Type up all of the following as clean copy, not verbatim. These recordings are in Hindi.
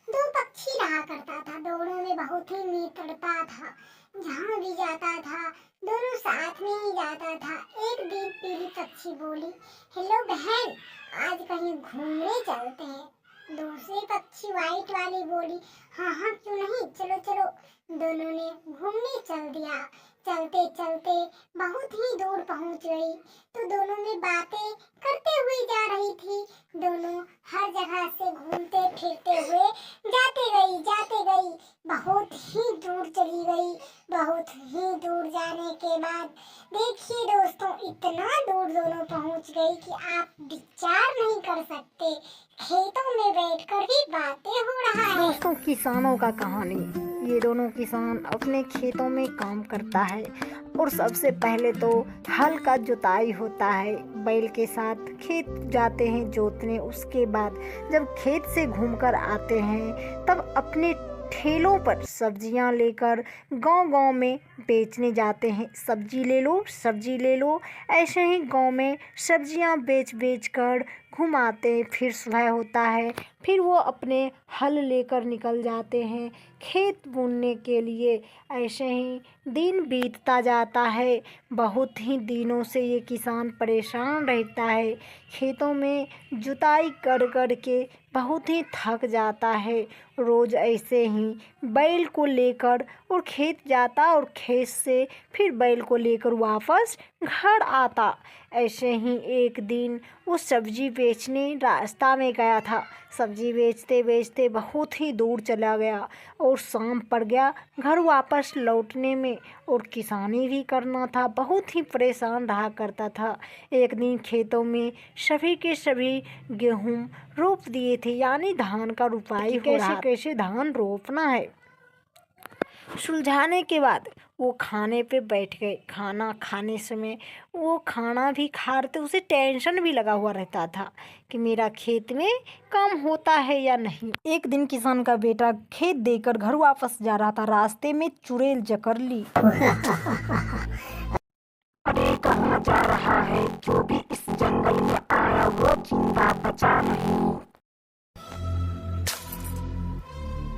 दो पक्षी रहा करता था। दोनों में बहुत ही मित्रता था। जहाँ भी जाता था दोनों साथ में ही जाता था। एक दिन पीली पक्षी बोली, हेलो बहन, आज कहीं घूमने चलते हैं। दूसरी पक्षी व्हाइट वाली बोली, हाँ हाँ क्यों नहीं, चलो चलो। दोनों ने घूमने चल दिया। चलते चलते बहुत ही दूर पहुंच गई तो दोनों में बातें करते हुए जा रही थी। दोनों हर जगह से घूमते फिरते हुए जाते गई। बहुत ही दूर चली गई। बहुत ही दूर जाने के बाद देखिए दोस्तों, इतना दूर दोनों पहुंच गई कि आप विचार नहीं कर सकते। खेतों में बैठकर ही बातें हो रहा है। दोस्तों, किसानों का कहानी। ये दोनों किसान अपने खेतों में काम करता है और सबसे पहले तो हल का जुताई होता है। बैल के साथ खेत जाते हैं जोतने। उसके बाद जब खेत से घूमकर आते हैं तब अपने ठेलों पर सब्जियां लेकर गांव-गांव में बेचने जाते हैं। सब्जी ले लो, ऐसे ही गांव में सब्जियां बेच कर घुमाते। फिर सुबह होता है, फिर वो अपने हल लेकर निकल जाते हैं खेत बुनने के लिए। ऐसे ही दिन बीतता जाता है। बहुत ही दिनों से ये किसान परेशान रहता है। खेतों में जुताई कर के बहुत ही थक जाता है। रोज़ ऐसे ही बैल को लेकर और खेत जाता और खेत से फिर बैल को लेकर वापस घर आता। ऐसे ही एक दिन वो सब्जी बेचने रास्ता में गया था। सब्जी बेचते बेचते बहुत ही दूर चला गया और शाम पड़ गया घर वापस लौटने में। और किसानी भी करना था, बहुत ही परेशान रहा करता था। एक दिन खेतों में सभी के सभी गेहूं रोप दिए थे, यानी धान का रुपाई हो रहा। कैसे धान रोपना है सुलझाने के बाद वो खाने पे बैठ गए। खाना खाने समय वो खाना भी खा रहे थे, उसे टेंशन भी लगा हुआ रहता था कि मेरा खेत में काम होता है या नहीं। एक दिन किसान का बेटा खेत देकर घर वापस जा रहा था। रास्ते में चुड़ैल जकड़ ली। अरे कहाँ जा रहा है? जो भी इस जंगल में आया वो जिंदा बचा नहीं।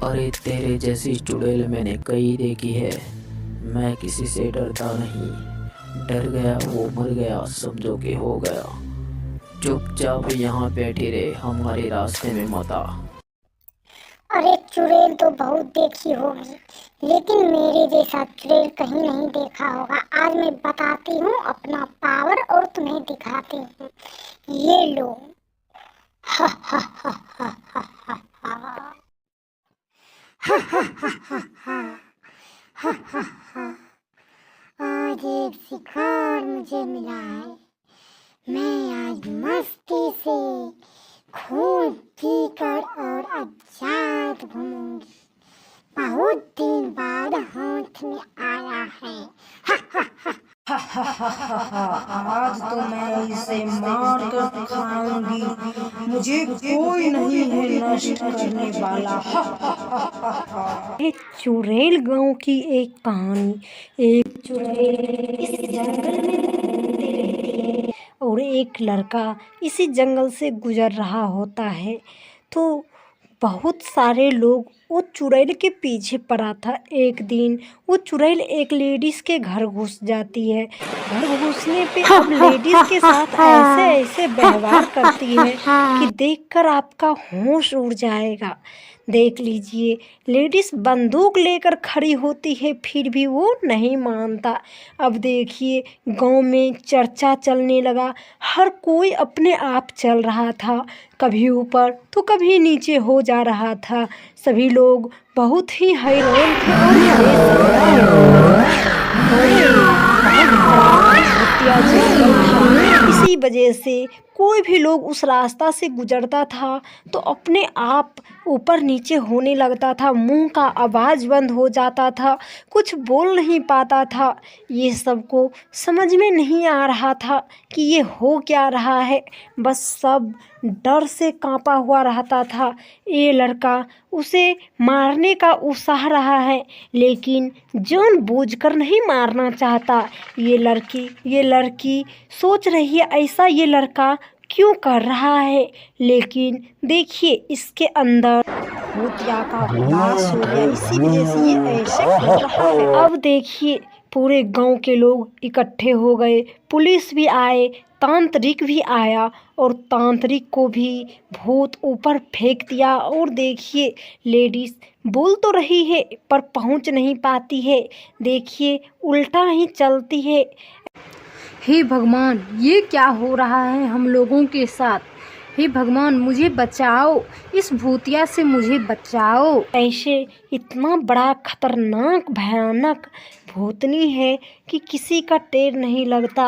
अरे तेरे जैसी चुड़ैल मैंने कई देखी है। मैं किसी से डरता नहीं। डर गया वो मर गया, समझो कि हो गया। चुपचाप यहाँ बैठे रहे, हमारे रास्ते में मत आ। अरे चुड़ैल तो बहुत देखी होगी, लेकिन मेरे जैसा चुड़ैल कहीं नहीं देखा होगा। आज मैं बताती हूँ अपना पावर और तुम्हें दिखाती हूँ। ये लो। हा हा हा हा हा हा हा। आज एक शिकार मुझे मिला है। मैं आज मस्ती से खूब पीकर और आजाद घूमूंगी। बहुत दिन बाद हाथ में आया है। आज तो मैं इसे मार कर खाऊंगी। मुझे कोई नहीं है नष्ट करने वाला। एक चुड़ैल गांव की एक कहानी। एक चुड़ैल इस जंगल में घूमती रहती है और एक लड़का इसी जंगल से गुजर रहा होता है। तो बहुत सारे लोग वो चुड़ैल के पीछे पड़ा था। एक दिन वो चुड़ैल एक लेडीज के घर घुस जाती है। घर घुसने पे अब लेडीज के साथ ऐसे ऐसे व्यवहार करती है कि देखकर आपका होश उड़ जाएगा। देख लीजिए, लेडीज बंदूक लेकर खड़ी होती है, फिर भी वो नहीं मानता। अब देखिए, गांव में चर्चा चलने लगा। हर कोई अपने आप चल रहा था, कभी ऊपर तो कभी नीचे हो जा रहा था। सभी लोग बहुत ही हैरान थे और इसी वजह से कोई भी लोग उस रास्ता से गुजरता था तो अपने आप ऊपर नीचे होने लगता था, मुंह का आवाज़ बंद हो जाता था, कुछ बोल नहीं पाता था। ये सबको समझ में नहीं आ रहा था कि ये हो क्या रहा है। बस सब डर से कांपा हुआ रहता था। ये लड़का उसे मारने का उकसा रहा है, लेकिन जानबूझकर नहीं मारना चाहता। ये लड़की सोच रही है ऐसा ये लड़का क्यों कर रहा है, लेकिन देखिए इसके अंदर भूतिया का नाश हो गया, इसी वजह से ये ऐसे कर रहा है। अब देखिए पूरे गांव के लोग इकट्ठे हो गए, पुलिस भी आए, तांत्रिक भी आया और तांत्रिक को भी भूत ऊपर फेंक दिया। और देखिए लेडीज बोल तो रही है पर पहुंच नहीं पाती है, देखिए उल्टा ही चलती है। हे भगवान, ये क्या हो रहा है हम लोगों के साथ? हे भगवान मुझे बचाओ, इस भूतिया से मुझे बचाओ। ऐसे इतना बड़ा खतरनाक भयानक भूतनी है कि किसी का टेर नहीं लगता।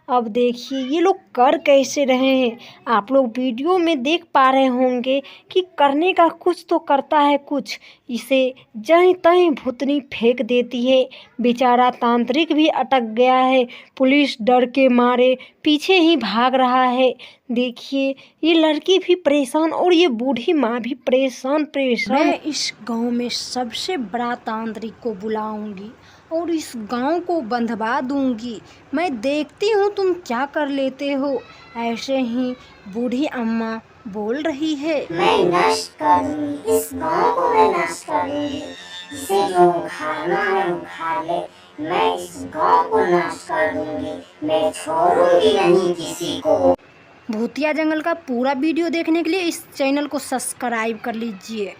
अब देखिए ये लोग कर कैसे रहे हैं, आप लोग वीडियो में देख पा रहे होंगे कि करने का कुछ तो करता है कुछ, इसे जहीं तहीं भूतनी फेंक देती है। बेचारा तांत्रिक भी अटक गया है, पुलिस डर के मारे पीछे ही भाग रहा है। देखिए ये लड़की भी परेशान और ये बूढ़ी माँ भी परेशान। मैं इस गांव में सबसे बड़ा तांत्रिक को बुलाऊंगी और इस गांव को बंधवा दूंगी। मैं देखती हूँ तुम क्या कर लेते हो। ऐसे ही बूढ़ी अम्मा बोल रही है। मैं नष्ट करूंगी इस गांव को, मैं नष्ट करूंगी, इसे जो उखाड़ना है उखाड़ ले, मैं इस गांव को नष्ट कर दूंगी, मैं छोड़ूंगी नहीं किसी को। भूतिया जंगल का पूरा वीडियो देखने के लिए इस चैनल को सब्सक्राइब कर लीजिए।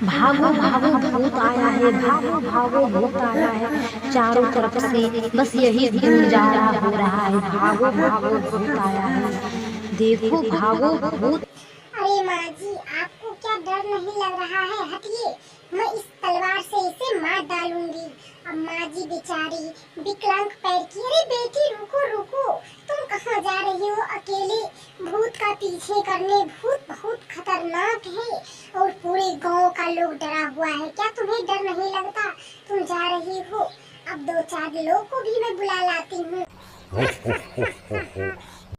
भागो भागो भूत आया है, भागो भागो भूत आया है, चारों तरफ से बस यही गुंजारा हो रहा है, भागो भागो भूत आया है, देखो भागो भूत। अरे माँ जी, आपको क्या डर नहीं लग रहा है? हटिए, मैं इस तलवार से इसे मार डालूंगी। अब माँ जी बेचारी विकलांग पैर की। अरे बेटी रुको रुको, तुम कहाँ जा रही हो अकेले भूत का पीछे करने? भूत बहुत खतरनाक है और पूरे गांव का लोग डरा हुआ है, क्या तुम्हें डर नहीं लगता? तुम जा रही हो, अब 2-4 लोग को भी मैं बुला लाती हूँ।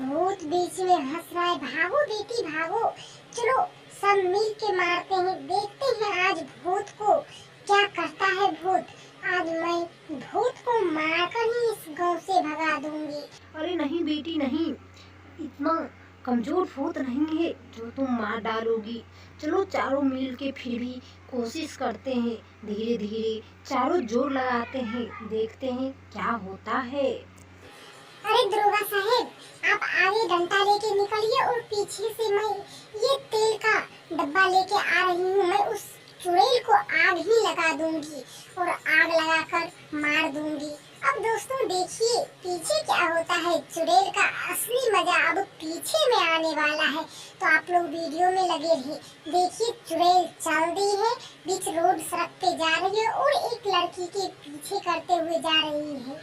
भूत बीच में हंस रहा है, भागो बेटी भागो, चलो सब मिल के मारते हैं, देखते हैं आज भूत को क्या करता है भूत। आज मैं भूत को मारकर ही इस गांव से भगा दूंगी। अरे नहीं बेटी नहीं, इतना कमजोर भूत नहीं है जो तुम मार डालोगी। चलो चारों मिल के फिर भी कोशिश करते हैं, धीरे धीरे चारों जोर लगाते हैं, देखते हैं क्या होता है। अरे दरोगा साहब, आप आगे डंडा लेके निकलिए और पीछे से मैं ये तेल का डब्बा लेके आ रही हूँ। मैं उस चुड़ैल को आग ही लगा दूंगी और आग लगाकर मार दूंगी। अब दोस्तों देखिए पीछे क्या होता है, चुड़ैल का असली मजा अब पीछे में आने वाला है, तो आप लोग वीडियो में लगे रहिए। देखिए चुड़ैल चल दी है, बीच रोड सड़क पे जा रही है और एक लड़की के पीछे करते हुए जा रही है।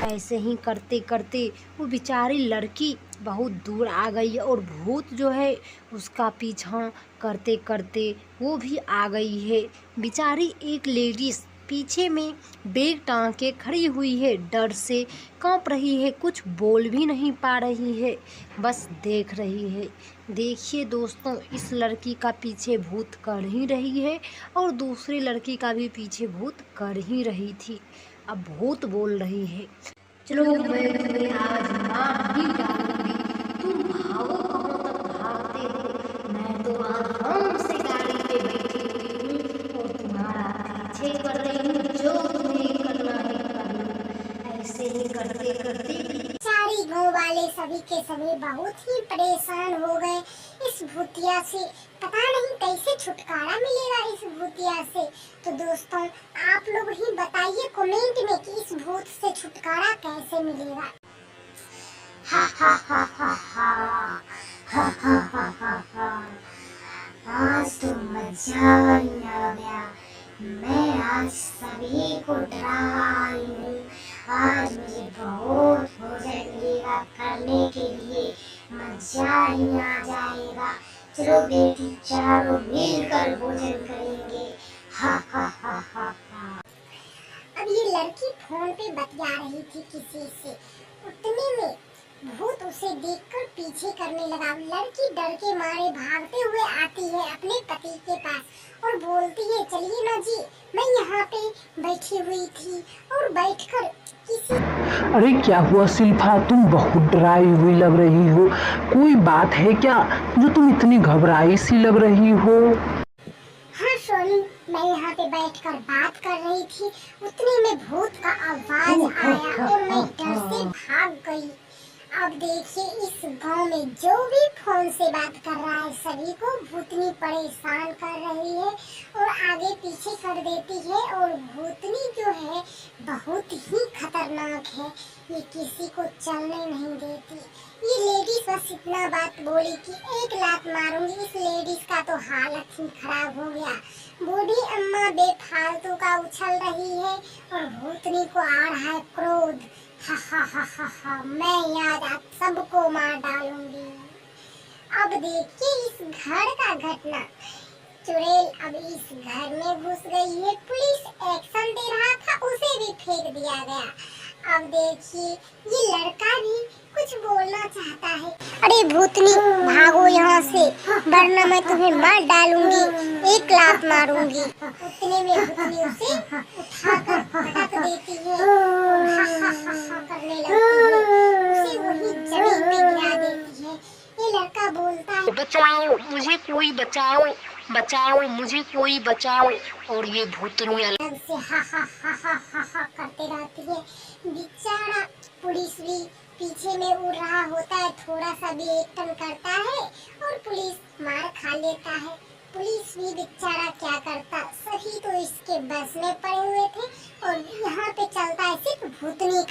ऐसे ही करते करते वो बेचारी लड़की बहुत दूर आ गई और भूत जो है उसका पीछा करते करते वो भी आ गई है। बेचारी एक लेडीज पीछे में बैग टांग के खड़ी हुई है, डर से कांप रही है, कुछ बोल भी नहीं पा रही है, बस देख रही है। देखिए दोस्तों, इस लड़की का पीछे भूत कर ही रही है और दूसरी लड़की का भी पीछे भूत कर ही रही थी। अब भूत बोल रही है, चलो मैं तुम्हें आज मार ही डालूंगी, तुम भागो कहाँ तक भागते हो, मैं तो आराम से गाड़ी पे बैठी हुई हूँ और तुम्हारा पीछे कर रही हूँ, जो तुम्हें करना है कर लो। ऐसे ही करते करते सारी गाँव वाले सभी के सभी बहुत ही परेशान हो गए इस भूतिया से। पता नहीं कैसे छुटकारा मिलेगा इस भूतिया से। तो दोस्तों आप लोग ही बताइए कमेंट में कि इस भूत से छुटकारा कैसे मिलेगा। हा हा हा हा हा हा हा हा हा हा। आज तो मजा ही आ गया, मैं आज सभी को डरा आई हूँ। आज मुझे बहुत भोजन मिलेगा करने के लिए, मजा ही आ जाएगा। चलो बेटी चारों मिलकर भोजन करेंगे। हा हा हा हा हा। अब ये लड़की फोन पे बतिया रही थी किसी से, उतने में भूत उसे देखकर पीछे करने लगा। लड़की डर के मारे भागते हुए आती है अपने पति के पास और बोलती है, चलिए ना जी, मैं यहाँ पे बैठी हुई थी और बैठकर किसी। अरे क्या हुआ शिल्पा, तुम बहुत डराई हुई लग रही हो। कोई बात है क्या जो तुम इतनी घबराई सी लग रही हो? हाँ सोनी, मैं यहाँ पे बैठकर बात कर रही थी, उतने में भूत का आवाज आया और मैं डर से भाग गई। अब देखिए इस गांव में जो भी फोन से बात कर रहा है सभी को भूतनी परेशान कर रही है और आगे पीछे कर देती है। और भूतनी जो है बहुत ही खतरनाक है, ये किसी को चलने नहीं देती। ये लेडीज बस इतना बात बोली कि एक लात मारूंगी। इस लेडीज का तो हालत ही खराब हो गया। बूढ़ी अम्मा बेफालतू का उछल रही है और भूतनी को आ रहा है क्रोध। हा हा हा हा हा, मैं आज आप सबको मार डालूंगी। अब देखिए इस घर का घटना। चुड़ैल अब इस घर में घुस गई है, पुलिस एक्शन दे रहा था, उसे भी फेंक दिया गया। अब देखिए ये लड़का भी कुछ बोलना चाहता है। अरे भूतनी भागो यहाँ से, वरना मैं तुम्हें मार डालूंगी, एक लात मारूंगी। उतने में भूतनी उसे उठाकर पटक देती है और हा हा हा हा करने लगती है, उसे वही जमीन पे गिरा देती है। ये लड़का बोलता है, बचाओ मुझे, कोई बचाओ, बचाओ मुझे, कोई बचाओ। और ये भूतनी अलग से हा हा हा हा हा हा करते रहती है। बेचारा पुलिस भी पीछे में उड़ रहा होता है, थोड़ा सा भी एक्शन करता है और पुलिस मार खा लेता है। पुलिस भी बेचारा क्या करता, सभी तो इसके बस में पड़े हुए थे और यहाँ पे चलता है सिर्फ भूतनी का